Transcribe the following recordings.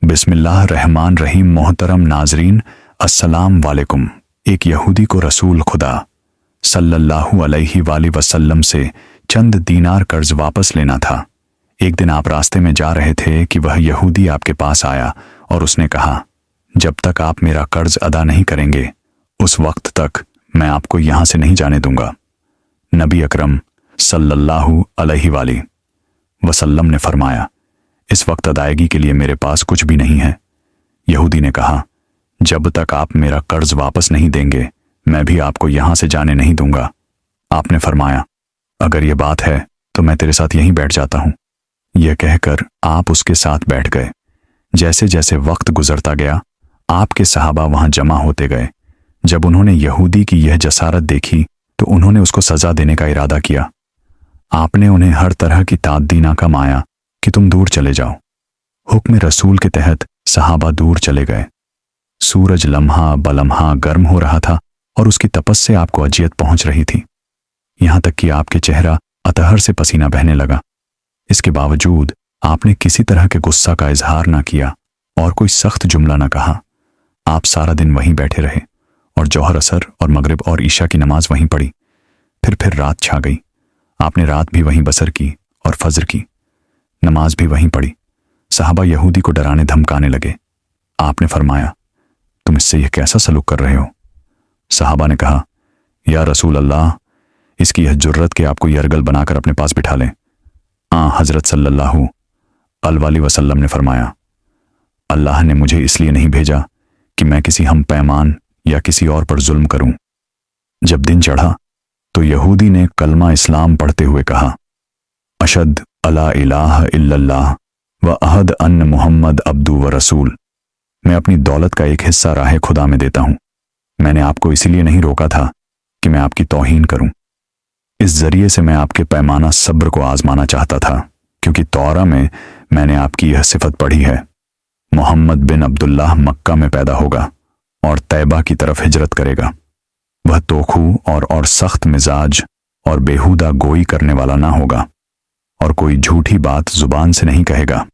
बिस्मिल्लाह रहमान रहीम। मोहतरम नाजरीन, अस्सलाम वालेकुम। एक यहूदी को रसूल खुदा सल्लल्लाहु अलैहि वसल्लम से चंद दीनार कर्ज वापस लेना था। एक दिन आप रास्ते में जा रहे थे कि वह यहूदी आपके पास आया और उसने कहा, जब तक आप मेरा कर्ज अदा नहीं करेंगे उस वक्त तक मैं आपको यहां से नहीं जाने दूंगा। नबी अकरम सल्लल्लाहु अलैहि वसल्लम ने फरमाया, इस वक्त अदायगी के लिए मेरे पास कुछ भी नहीं है। यहूदी ने कहा, जब तक आप मेरा कर्ज वापस नहीं देंगे मैं भी आपको यहां से जाने नहीं दूंगा। आपने फरमाया, अगर यह बात है तो मैं तेरे साथ यहीं बैठ जाता हूं। यह कहकर आप उसके साथ बैठ गए। जैसे जैसे वक्त गुजरता गया आपके सहाबा वहां जमा होते गए। जब उन्होंने यहूदी की यह जसारत देखी तो उन्होंने उसको सजा देने का इरादा किया। आपने उन्हें हर तरह की ताद्दी नाकामाया कि तुम दूर चले जाओ। हुक्म रसूल के तहत सहाबा दूर चले गए। सूरज लम्हा बलम्हा गर्म हो रहा था और उसकी तपस से आपको अजियत पहुंच रही थी, यहां तक कि आपके चेहरा अतहर से पसीना बहने लगा। इसके बावजूद आपने किसी तरह के गुस्सा का इजहार ना किया और कोई सख्त जुमला ना कहा। आप सारा दिन वहीं बैठे रहे और जौहर, असर और मगरिब और ईशा की नमाज वहीं पढ़ी। फिर रात छा गई। आपने रात भी वहीं बसर की और फजर की नमाज भी वहीं पढ़ी। साहबा यहूदी को डराने धमकाने लगे। आपने फरमाया, तुम इससे यह कैसा सलूक कर रहे हो? साहबा ने कहा, या रसूल अल्लाह, इसकी यह जुर्रत कि आपको यरगल बनाकर अपने पास बिठा लें। हजरत सल्लल्लाहु अलैहि वसल्लम ने फरमाया, अल्लाह ने मुझे इसलिए नहीं भेजा कि मैं किसी हम पैमान या किसी और पर जुल्म करूं। जब दिन चढ़ा तो यहूदी ने कलमा इस्लाम पढ़ते हुए कहा, अशद अला इलाहा इल्लल्लाह व अहद अन्न मुहम्मद अब्दू व रसूल। मैं अपनी दौलत का एक हिस्सा राह खुदा में देता हूं। मैंने आपको इसलिए नहीं रोका था कि मैं आपकी तौहीन करूं। इस जरिए से मैं आपके पैमाना सब्र को आजमाना चाहता था, क्योंकि तौरा में मैंने आपकी यह सिफत पढ़ी है, मोहम्मद बिन अब्दुल्लाह मक्का में पैदा होगा और तैबा की तरफ हिजरत करेगा। वह तोखू और सख्त मिजाज और बेहुदा गोई करने वाला ना होगा और कोई झूठी बात जुबान से नहीं कहेगा।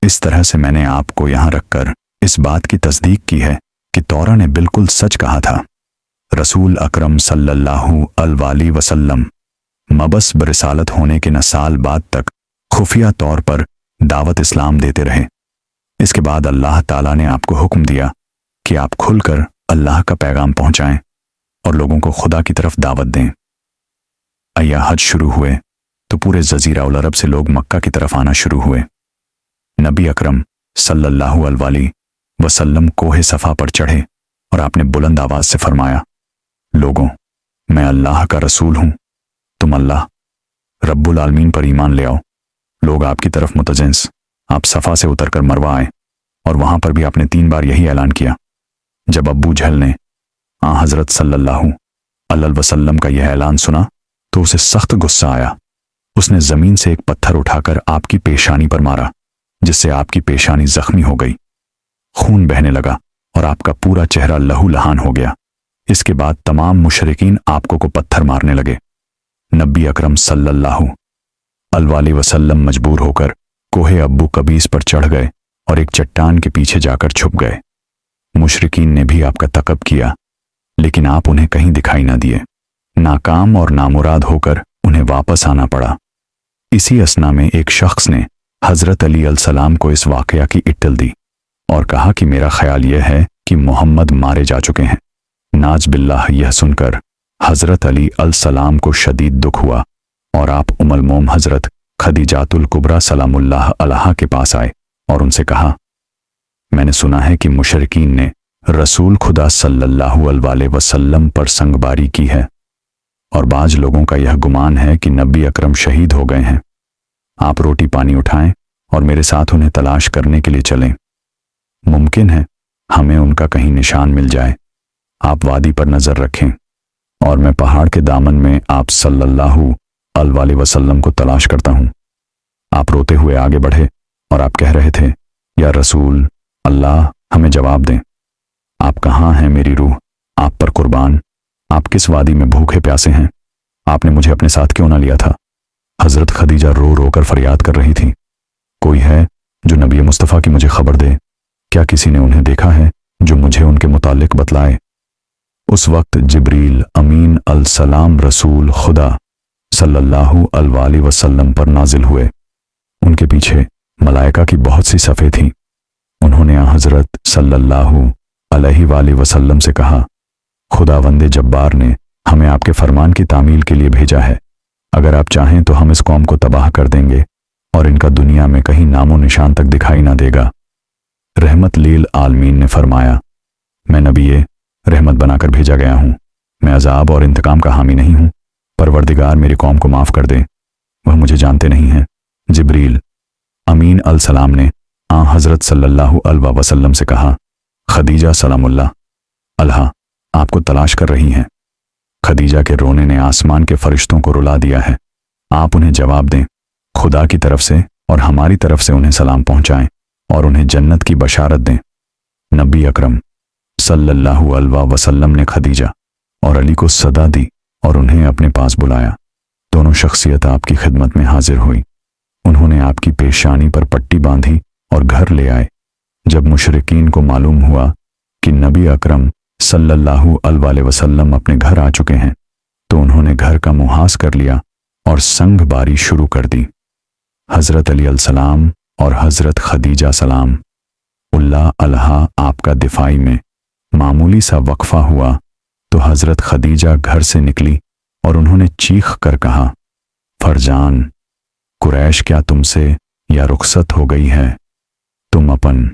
इस तरह से मैंने आपको यहां रखकर इस बात की तस्दीक की है कि तौरा ने बिल्कुल सच कहा था। रसूल अकरम सल्लल्लाहु अलैहि वसल्लम मबस बरिसालत होने के न साल बाद तक खुफिया तौर पर दावत इस्लाम देते रहे। इसके बाद अल्लाह ताला ने आपको हुक्म दिया कि आप खुलकर अल्लाह का पैगाम पहुंचाएं और लोगों को खुदा की तरफ दावत दें। अय्या हज शुरू हुए तो पूरे जजीरा उल अरब से लोग मक्का की तरफ आना शुरू हुए। नबी अकरम सल्लल्लाहु अलैहि वसल्लम कोहे सफा पर चढ़े और आपने बुलंद आवाज से फरमाया, लोगों, मैं अल्लाह का रसूल हूं। तुम अल्लाह रब्बुल आलमीन पर ईमान ले आओ। लोग आपकी तरफ मुतजिन्स। आप सफा से उतरकर मरवा आए और वहां पर भी आपने 3 बार यही ऐलान किया। जब अब्बू जहल ने हजरत सल्लल्लाहु अलैहि वसल्लम का यह ऐलान सुना तो उसे सख्त गुस्सा आया। उसने जमीन से एक पत्थर उठाकर आपकी पेशानी पर मारा, जिससे आपकी पेशानी जख्मी हो गई। खून बहने लगा और आपका पूरा चेहरा लहूलुहान हो गया। इसके बाद तमाम मुशरिकीन आपको को पत्थर मारने लगे। नबी अकरम सल्लल्लाहु अलैहि वसल्लम मजबूर होकर कोहे अब्बू कबीस पर चढ़ गए और एक चट्टान के पीछे जाकर छुप गए। मुशरिकीन ने भी आपका तकब किया, लेकिन आप उन्हें कहीं दिखाई न दिए। नाकाम और नामुराद होकर उन्हें वापस आना पड़ा। इसी असना में एक शख्स ने हजरत अली अलसलाम को इस वाकया की इट्टल दी और कहा कि मेरा ख्याल यह है कि मोहम्मद मारे जा चुके हैं। नाज बिल्लाह यह सुनकर हजरत अली अलसलाम को शदीद दुख हुआ और आप उम्मुल मोम हजरत खदीजातुल कुबरा सलामुल्लाह अलैहा के पास आए और उनसे कहा, मैंने सुना है कि मुशरिकीन ने रसूल खुदा सल्लल्लाहु अलैहि वसल्लम पर संगबारी की है और बाज लोगों का यह गुमान है कि नबी अकरम शहीद हो गए हैं। आप रोटी पानी उठाएं और मेरे साथ उन्हें तलाश करने के लिए चलें। मुमकिन है हमें उनका कहीं निशान मिल जाए। आप वादी पर नजर रखें और मैं पहाड़ के दामन में आप सल्लल्लाहु अलैहि वसल्लम को तलाश करता हूं। आप रोते हुए आगे बढ़े और आप कह रहे थे, या रसूल अल्लाह, हमें जवाब दें। आप कहाँ हैं मेरी रूह, आप पर कुर्बान। आप किस वादी में भूखे प्यासे हैं? आपने मुझे अपने साथ क्यों ना लिया था? हजरत खदीजा रो रो कर फरियाद कर रही थी, कोई है जो नबी मुस्तफ़ा की मुझे खबर दे। क्या किसी ने उन्हें देखा है जो मुझे उनके मुतालिक बतलाए। उस वक्त जिब्रील अमीन अलसलाम रसूल खुदा सल्लल्लाहु अलैहि वसल्लम पर नाजिल हुए। उनके पीछे मलाइका की बहुत सी सफ़ें थीं। उन्होंने हज़रत सल्लल्लाहु अलैहि वसल्लम से कहा, खुदावंदे जब्बार ने हमें आपके फरमान की तामील के लिए भेजा है। अगर आप चाहें तो हम इस कौम को तबाह कर देंगे और इनका दुनिया में कहीं नामो निशान तक दिखाई ना देगा। रहमत लील आलमीन ने फरमाया, मैं नबी रहमत बनाकर भेजा गया हूं। मैं अजाब और इंतकाम का हामी नहीं हूं। परवरदिगार मेरी कौम को माफ कर दे, वह मुझे जानते नहीं हैं। जिब्रील अमीन अलसलाम ने हज़रत सल्लल्लाहु अलैहि वसल्लम से कहा, खदीजा सलामुल्लाह अलहा आपको तलाश कर रही हैं। खदीजा के रोने ने आसमान के फरिश्तों को रुला दिया है। आप उन्हें जवाब दें, खुदा की तरफ से और हमारी तरफ से उन्हें सलाम पहुंचाएं और उन्हें जन्नत की बशारत दें। नबी अकरम सल्लल्लाहु अलैहि वसल्लम ने खदीजा और अली को सदा दी और उन्हें अपने पास बुलाया। दोनों शख्सियत आपकी खिदमत में हाजिर हुई। उन्होंने आपकी पेशानी पर पट्टी बांधी और घर ले आए। जब मुशरिकीन को मालूम हुआ कि नबी अकरम सल्लल्लाहु अलैहि वसल्लम अपने घर आ चुके हैं, तो उन्होंने घर का मुहास कर लिया और संग बारी शुरू कर दी। हज़रत अली अलसलाम और हज़रत खदीजा सलाम उल्लाह अलहा आपका दिफाई में मामूली सा वक्फा हुआ तो हज़रत खदीजा घर से निकली और उन्होंने चीख कर कहा, फरजान कुरैश क्या तुमसे या रुखसत हो गई है? तुम अपन